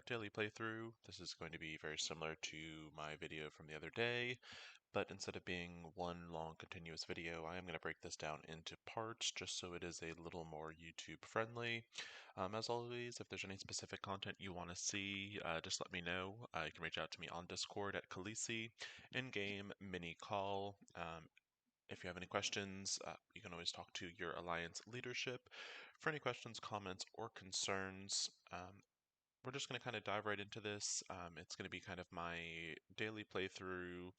daily playthrough. This is going to be very similar to my video from the other day, but instead of being one long continuous video, I am going to break this down into parts just so it is a little more YouTube friendly. As always, if there's any specific content you want to see, just let me know. You can reach out to me on Discord at Khaleesi, in-game mini call. If you have any questions, you can always talk to your Alliance leadership for any questions, comments, or concerns. We're just going to kind of dive right into this. It's going to be kind of my daily playthrough,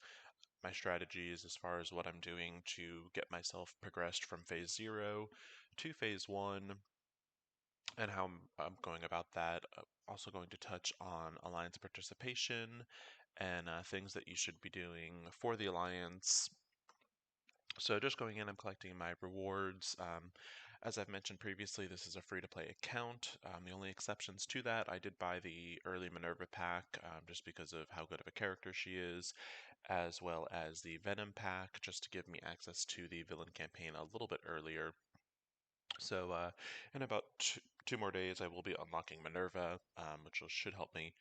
my strategies as far as what I'm doing to get myself progressed from phase 0 to phase 1 and how I'm going about that. Also going to touch on Alliance participation and things that you should be doing for the Alliance. So just going in, I'm collecting my rewards. As I've mentioned previously, this is a free-to-play account. The only exceptions to that, I did buy the early Minerva pack just because of how good of a character she is, as well as the Venom pack just to give me access to the villain campaign a little bit earlier. So in about two more days, I will be unlocking Minerva, which should help me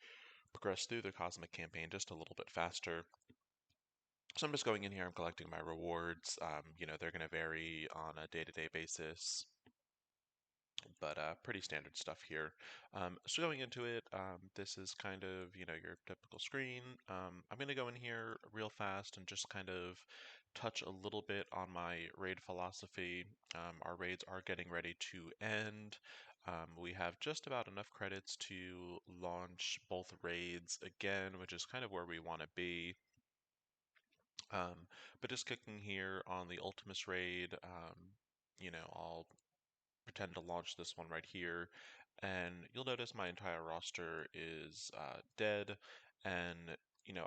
progress through the Cosmic campaign just a little bit faster. So I'm just going in here, I'm collecting my rewards. They're going to vary on a day-to-day basis, but pretty standard stuff here. So going into it, this is kind of, your typical screen. I'm going to go in here real fast and just kind of touch a little bit on my raid philosophy. Our raids are getting ready to end. We have just about enough credits to launch both raids again, which is kind of where we want to be. But just clicking here on the Ultimus raid, I'll pretend to launch this one right here, and you'll notice my entire roster is dead, and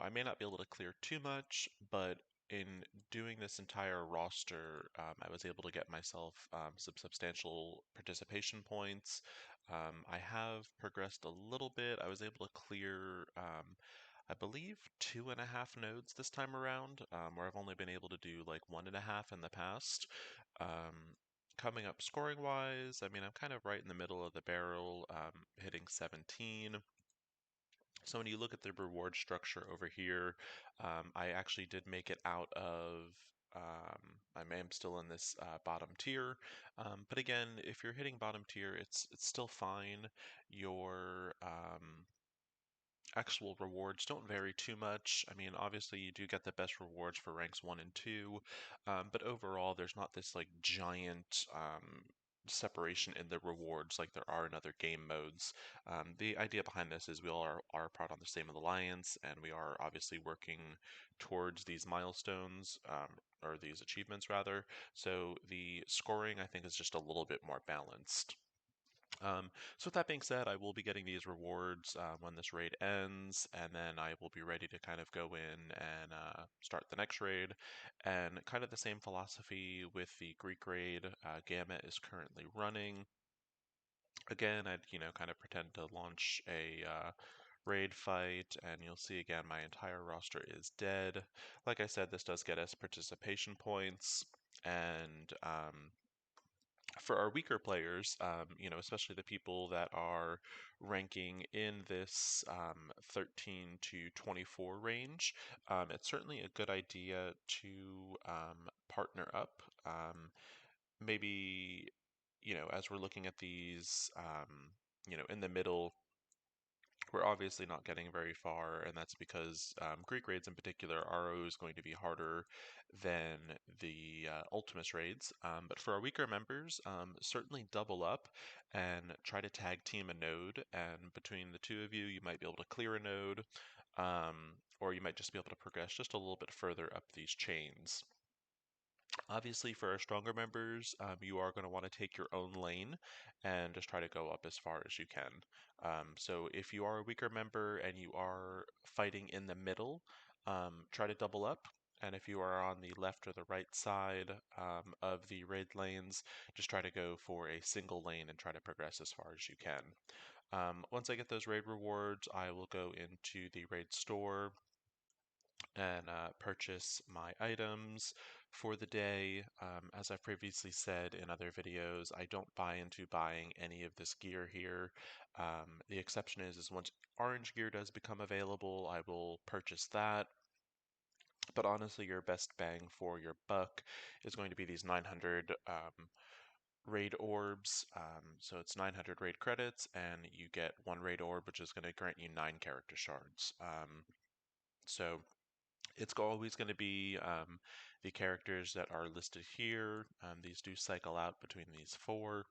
I may not be able to clear too much, but in doing this entire roster, I was able to get myself some substantial participation points. I have progressed a little bit. I was able to clear I believe 2.5 nodes this time around, where I've only been able to do like 1.5 in the past. Um, Coming up scoring wise, I mean, I'm kind of right in the middle of the barrel, hitting 17. So when you look at the reward structure over here, I actually did make it out of. I am still in this bottom tier, but again, if you're hitting bottom tier, it's still fine. Your actual rewards don't vary too much. I mean, obviously you do get the best rewards for ranks 1 and 2, but overall there's not this like giant separation in the rewards like there are in other game modes. The idea behind this is we all are part on the same alliance, and we are obviously working towards these milestones, or these achievements rather. So the scoring I think is just a little bit more balanced. So with that being said, I will be getting these rewards when this raid ends, and then I will be ready to kind of go in and start the next raid. And kind of the same philosophy with the Greek raid. Gamma is currently running. Again, I'd kind of pretend to launch a raid fight, and you'll see again my entire roster is dead. Like I said, this does get us participation points, and for our weaker players, especially the people that are ranking in this 13 to 24 range, it's certainly a good idea to partner up. Maybe, as we're looking at these, in the middle, we're obviously not getting very far, and that's because Greek raids in particular are always going to be harder than the Ultimus raids. But for our weaker members, certainly double up and try to tag team a node, and between the two of you, you might be able to clear a node, or you might just be able to progress just a little bit further up these chains. Obviously, for our stronger members, you are going to want to take your own lane and just try to go up as far as you can. So if you are a weaker member and you are fighting in the middle, try to double up. And if you are on the left or the right side of the raid lanes, just try to go for a single lane and try to progress as far as you can. Once I get those raid rewards, I will go into the raid store and purchase my items for the day. As I've previously said in other videos, I don't buy into buying any of this gear here. The exception is once orange gear does become available, I will purchase that. But honestly, your best bang for your buck is going to be these 900 raid orbs. So it's 900 raid credits, and you get one raid orb, which is going to grant you 9 character shards. So it's always going to be the characters that are listed here. These do cycle out between these four.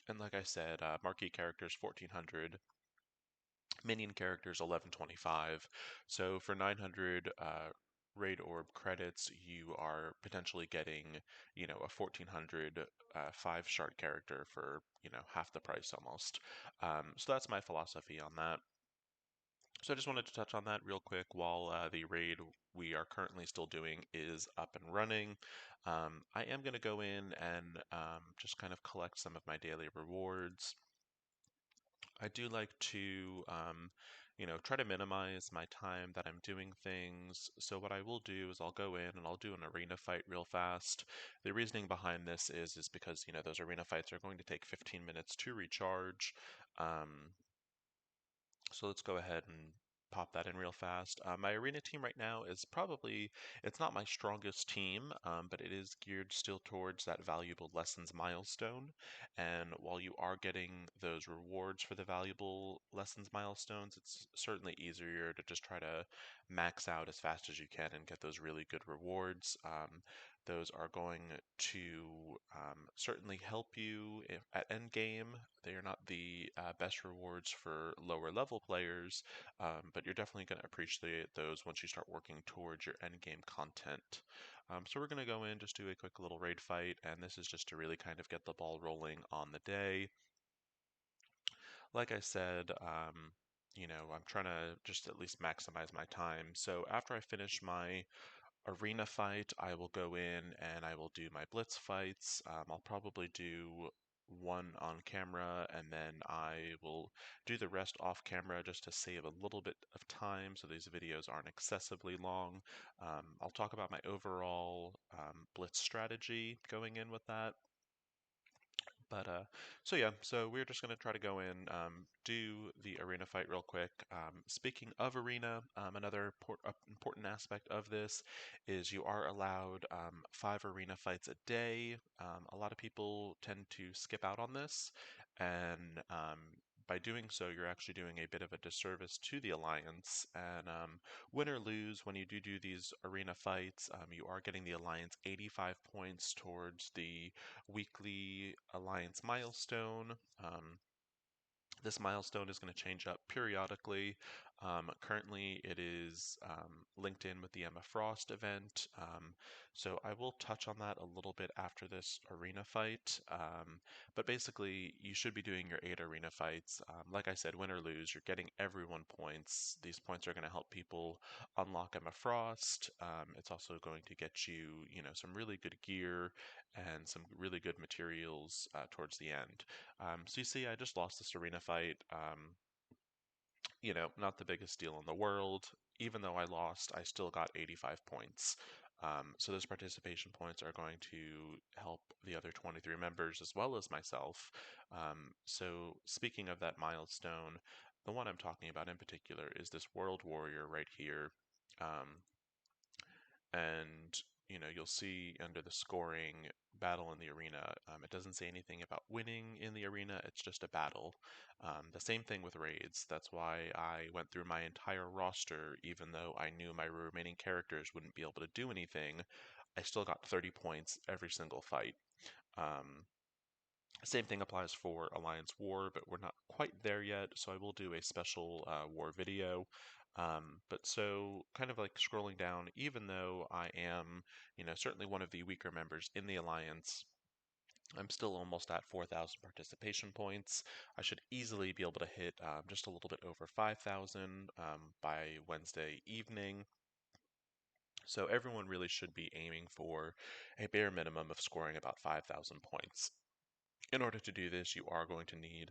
And like I said, marquee characters 1400, minion characters 1125. So for 900 raid orb credits, you are potentially getting, a 1400 5 shard character for, half the price almost. So that's my philosophy on that. So I just wanted to touch on that real quick while the raid we are currently still doing is up and running. I am going to go in and just kind of collect some of my daily rewards. I do like to, try to minimize my time that I'm doing things. So what I will do is I'll go in and I'll do an arena fight real fast. The reasoning behind this is because, those arena fights are going to take 15 minutes to recharge. So let's go ahead and pop that in real fast. My arena team right now is probably, it's not my strongest team, but it is geared still towards that valuable lessons milestone. And while you are getting those rewards for the valuable lessons milestones, it's certainly easier to just try to max out as fast as you can and get those really good rewards. Those are going to certainly help you at end game. They are not the best rewards for lower level players, but you're definitely going to appreciate those once you start working towards your end game content. So we're going to go in, just do a quick little raid fight, and this is just to really kind of get the ball rolling on the day. Like I said, I'm trying to just at least maximize my time. So after I finish my arena fight, I will go in and I will do my blitz fights. I'll probably do one on camera and then I will do the rest off camera just to save a little bit of time so these videos aren't excessively long. I'll talk about my overall blitz strategy going in with that. So yeah, so we're just going to try to go in, do the arena fight real quick. Speaking of arena, another important aspect of this is you are allowed 5 arena fights a day. A lot of people tend to skip out on this, and by doing so, you're actually doing a bit of a disservice to the Alliance. And win or lose, when you do these arena fights, you are getting the Alliance 85 points towards the weekly Alliance milestone. This milestone is going to change up periodically. Currently, it is linked in with the Emma Frost event, so I will touch on that a little bit after this arena fight. But basically, you should be doing your 8 arena fights. Like I said, win or lose, you're getting everyone points. These points are going to help people unlock Emma Frost. It's also going to get you, some really good gear and some really good materials towards the end. So you see, I just lost this arena fight. Not the biggest deal in the world. Even though I lost, I still got 85 points. So those participation points are going to help the other 23 members as well as myself. So speaking of that milestone, the one I'm talking about in particular is this World Warrior right here. Um, and you'll see under the scoring battle in the arena, it doesn't say anything about winning in the arena, it's just a battle. The same thing with raids. That's why I went through my entire roster even though I knew my remaining characters wouldn't be able to do anything. I still got 30 points every single fight. um, Same thing applies for Alliance War, but we're not quite there yet, so I will do a special war video. But so, kind of like scrolling down, even though I am, certainly one of the weaker members in the Alliance, I'm still almost at 4,000 participation points. I should easily be able to hit just a little bit over 5,000 by Wednesday evening. So everyone really should be aiming for a bare minimum of scoring about 5,000 points. In order to do this, you are going to need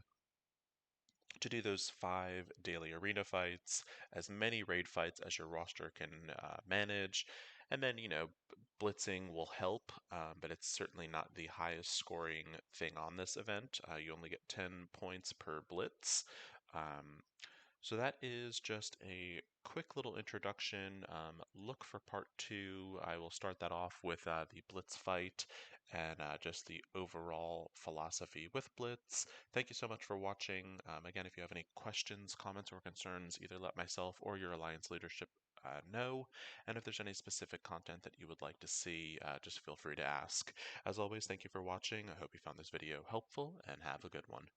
to do those 5 daily arena fights, as many raid fights as your roster can manage. And then, blitzing will help, but it's certainly not the highest scoring thing on this event. You only get 10 points per blitz. Um, so that is just a quick little introduction. Look for part two. I will start that off with the Blitz fight and just the overall philosophy with Blitz. Thank you so much for watching. Again, if you have any questions, comments, or concerns, either let myself or your Alliance leadership know. And if there's any specific content that you would like to see, just feel free to ask. As always, thank you for watching. I hope you found this video helpful and have a good one.